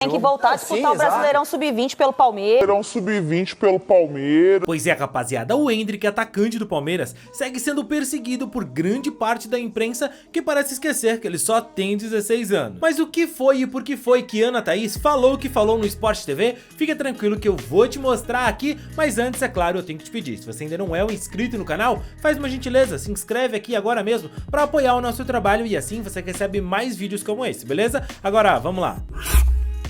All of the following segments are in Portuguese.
Tem que voltar a disputar o Brasileirão Sub-20 pelo Palmeiras. Pois é, rapaziada, o Endrick, atacante do Palmeiras, segue sendo perseguido por grande parte da imprensa que parece esquecer que ele só tem 16 anos. Mas o que foi e por que foi que Ana Thaís falou o que falou no Sport TV? Fica tranquilo que eu vou te mostrar aqui, mas antes, é claro, eu tenho que te pedir, se você ainda não é um inscrito no canal, faz uma gentileza, se inscreve aqui agora mesmo para apoiar o nosso trabalho e assim você recebe mais vídeos como esse, beleza? Agora, vamos lá.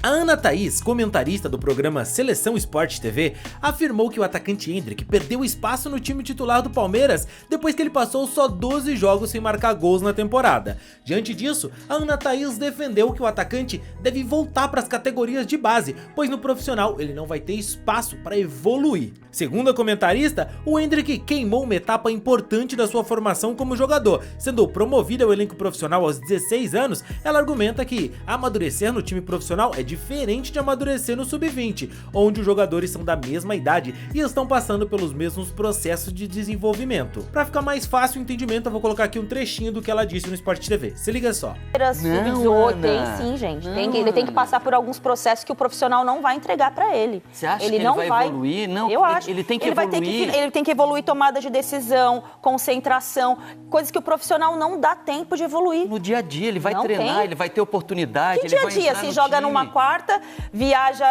A Ana Thaís, comentarista do programa Seleção Sport TV, afirmou que o atacante Endrick perdeu espaço no time titular do Palmeiras depois que ele passou só 12 jogos sem marcar gols na temporada. Diante disso, a Ana Thaís defendeu que o atacante deve voltar para as categorias de base, pois no profissional ele não vai ter espaço para evoluir. Segundo a comentarista, o Endrick queimou uma etapa importante da sua formação como jogador. Sendo promovido ao elenco profissional aos 16 anos, ela argumenta que amadurecer no time profissional é diferente de amadurecer no sub-20, onde os jogadores são da mesma idade e estão passando pelos mesmos processos de desenvolvimento. Para ficar mais fácil o entendimento, eu vou colocar aqui um trechinho do que ela disse no Sport TV. Se liga só. Sub-18 tem sim, gente. Ele tem que passar por alguns processos que o profissional não vai entregar para ele. Você acha ele que não ele vai evoluir? Não, eu acho. Ele tem que evoluir. Ele tem que evoluir tomada de decisão, concentração, coisas que o profissional não dá tempo de evoluir. No dia a dia, ele vai não treinar, tem. ele vai ter oportunidade. Que ele dia a vai dia? entrar Se no joga time. numa quarta, viaja,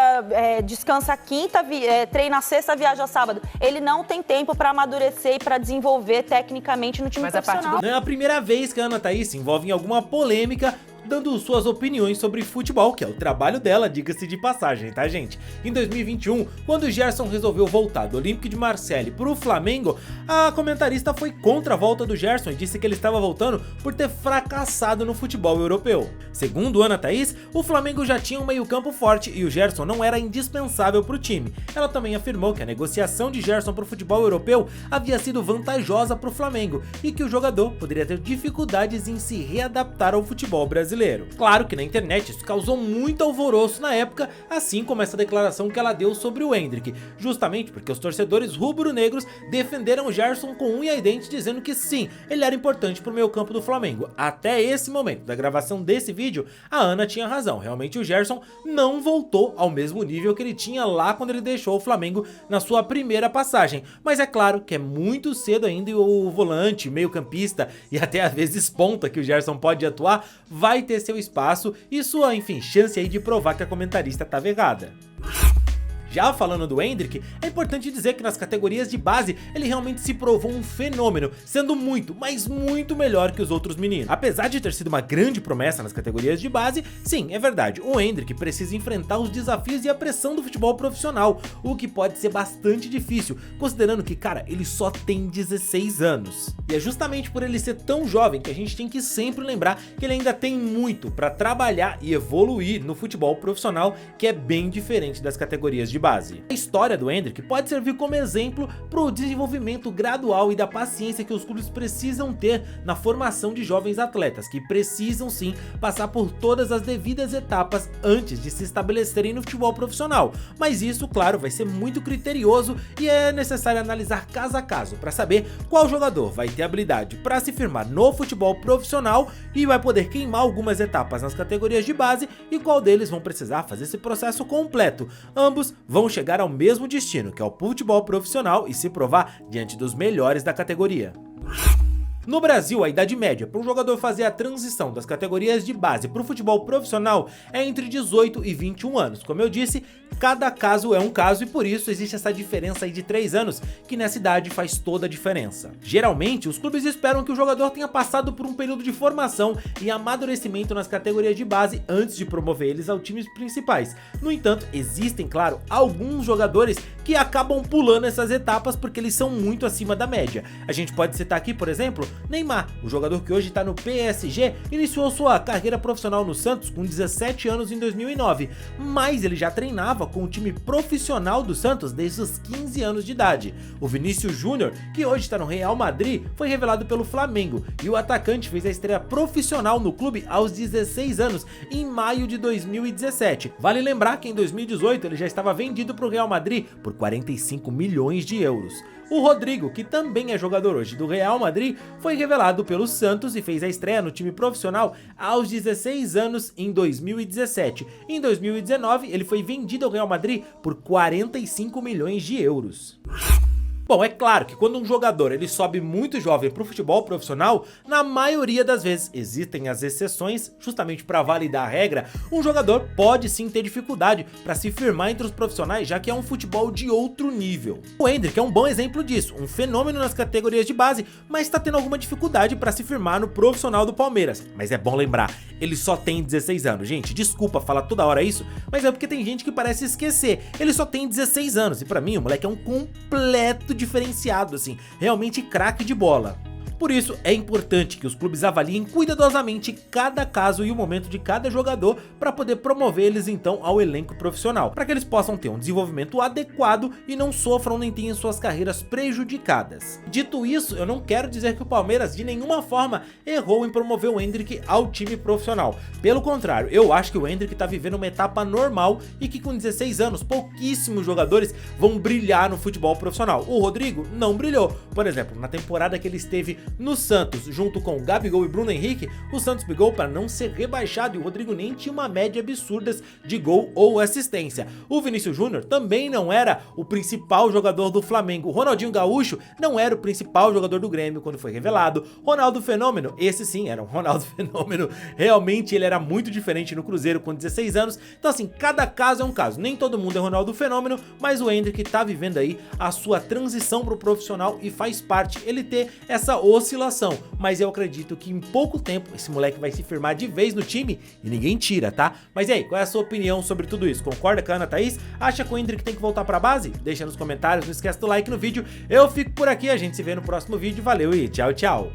descansa quinta, treina sexta, viaja sábado. Ele não tem tempo para amadurecer e para desenvolver tecnicamente no time profissional. Não é a primeira vez que a Ana Thaís se envolve em alguma polêmica dando suas opiniões sobre futebol, que é o trabalho dela, diga-se de passagem, tá, gente? Em 2021, quando o Gerson resolveu voltar do Olympique de Marseille pro Flamengo, a comentarista foi contra a volta do Gerson e disse que ele estava voltando por ter fracassado no futebol europeu. Segundo Ana Thaís, o Flamengo já tinha um meio-campo forte e o Gerson não era indispensável pro time. Ela também afirmou que a negociação de Gerson pro futebol europeu havia sido vantajosa pro Flamengo e que o jogador poderia ter dificuldades em se readaptar ao futebol brasileiro. Claro que na internet isso causou muito alvoroço na época, assim como essa declaração que ela deu sobre o Endrick, justamente porque os torcedores rubro-negros defenderam o Gerson com unha e dente, dizendo que sim, ele era importante pro meio campo do Flamengo. Até esse momento da gravação desse vídeo, a Ana tinha razão, realmente o Gerson não voltou ao mesmo nível que ele tinha lá quando ele deixou o Flamengo na sua primeira passagem, mas é claro que é muito cedo ainda e o volante, meio campista e até às vezes ponta que o Gerson pode atuar, vai ter seu espaço e sua, enfim, chance aí de provar que a comentarista estava errada. Já falando do Endrick, é importante dizer que nas categorias de base ele realmente se provou um fenômeno, sendo muito, mas muito melhor que os outros meninos. Apesar de ter sido uma grande promessa nas categorias de base, sim, é verdade, o Endrick precisa enfrentar os desafios e a pressão do futebol profissional, o que pode ser bastante difícil, considerando que, cara, ele só tem 16 anos. E é justamente por ele ser tão jovem que a gente tem que sempre lembrar que ele ainda tem muito para trabalhar e evoluir no futebol profissional, que é bem diferente das categorias de base. A história do Endrick pode servir como exemplo para o desenvolvimento gradual e da paciência que os clubes precisam ter na formação de jovens atletas, que precisam sim passar por todas as devidas etapas antes de se estabelecerem no futebol profissional, mas isso, claro, vai ser muito criterioso e é necessário analisar caso a caso para saber qual jogador vai ter habilidade para se firmar no futebol profissional e vai poder queimar algumas etapas nas categorias de base e qual deles vão precisar fazer esse processo completo. Ambos vão chegar ao mesmo destino, que é o futebol profissional, e se provar diante dos melhores da categoria. No Brasil, a idade média para um jogador fazer a transição das categorias de base para o futebol profissional é entre 18 e 21 anos. Como eu disse, cada caso é um caso e por isso existe essa diferença aí de 3 anos, que nessa idade faz toda a diferença. Geralmente, os clubes esperam que o jogador tenha passado por um período de formação e amadurecimento nas categorias de base antes de promover eles aos times principais. No entanto, existem, claro, alguns jogadores que acabam pulando essas etapas porque eles são muito acima da média. A gente pode citar aqui, por exemplo, Neymar, o jogador que hoje está no PSG, iniciou sua carreira profissional no Santos com 17 anos em 2009, mas ele já treinava com o time profissional do Santos desde os 15 anos de idade. O Vinícius Júnior, que hoje está no Real Madrid, foi revelado pelo Flamengo e o atacante fez a estreia profissional no clube aos 16 anos, em maio de 2017. Vale lembrar que em 2018 ele já estava vendido para o Real Madrid por 45 milhões de euros. O Rodrigo, que também é jogador hoje do Real Madrid, foi foi revelado pelo Santos e fez a estreia no time profissional aos 16 anos em 2017. Em 2019, ele foi vendido ao Real Madrid por 45 milhões de euros. Bom, é claro que quando um jogador ele sobe muito jovem para o futebol profissional, na maioria das vezes, existem as exceções, justamente para validar a regra, um jogador pode sim ter dificuldade para se firmar entre os profissionais, já que é um futebol de outro nível. O Endrick é um bom exemplo disso, um fenômeno nas categorias de base, mas está tendo alguma dificuldade para se firmar no profissional do Palmeiras. Mas é bom lembrar, ele só tem 16 anos, gente, desculpa falar toda hora isso, mas é porque tem gente que parece esquecer, ele só tem 16 anos, e para mim o moleque é um completo diferenciado, assim, realmente craque de bola. Por isso, é importante que os clubes avaliem cuidadosamente cada caso e o momento de cada jogador para poder promover eles então ao elenco profissional, para que eles possam ter um desenvolvimento adequado e não sofram nem tenham suas carreiras prejudicadas. Dito isso, eu não quero dizer que o Palmeiras de nenhuma forma errou em promover o Endrick ao time profissional. Pelo contrário, eu acho que o Endrick tá vivendo uma etapa normal e que com 16 anos, pouquíssimos jogadores vão brilhar no futebol profissional. O Rodrigo não brilhou. Por exemplo, na temporada que ele esteve no Santos, junto com Gabigol e Bruno Henrique, o Santos brigou para não ser rebaixado e o Rodrigo nem tinha uma média absurda de gol ou assistência. O Vinícius Júnior também não era o principal jogador do Flamengo. O Ronaldinho Gaúcho não era o principal jogador do Grêmio quando foi revelado. Ronaldo Fenômeno, esse sim era um Ronaldo Fenômeno, realmente ele era muito diferente no Cruzeiro com 16 anos. Então assim, cada caso é um caso. Nem todo mundo é Ronaldo Fenômeno, mas o Endrick tá vivendo aí a sua transição pro profissional e faz parte ele ter essa oscilação, mas eu acredito que em pouco tempo esse moleque vai se firmar de vez no time e ninguém tira, tá? Mas e aí, qual é a sua opinião sobre tudo isso? Concorda com a Ana Thaís? Acha que o Endrick tem que voltar pra base? Deixa nos comentários, não esquece do like no vídeo. Eu fico por aqui, a gente se vê no próximo vídeo, valeu e tchau, tchau!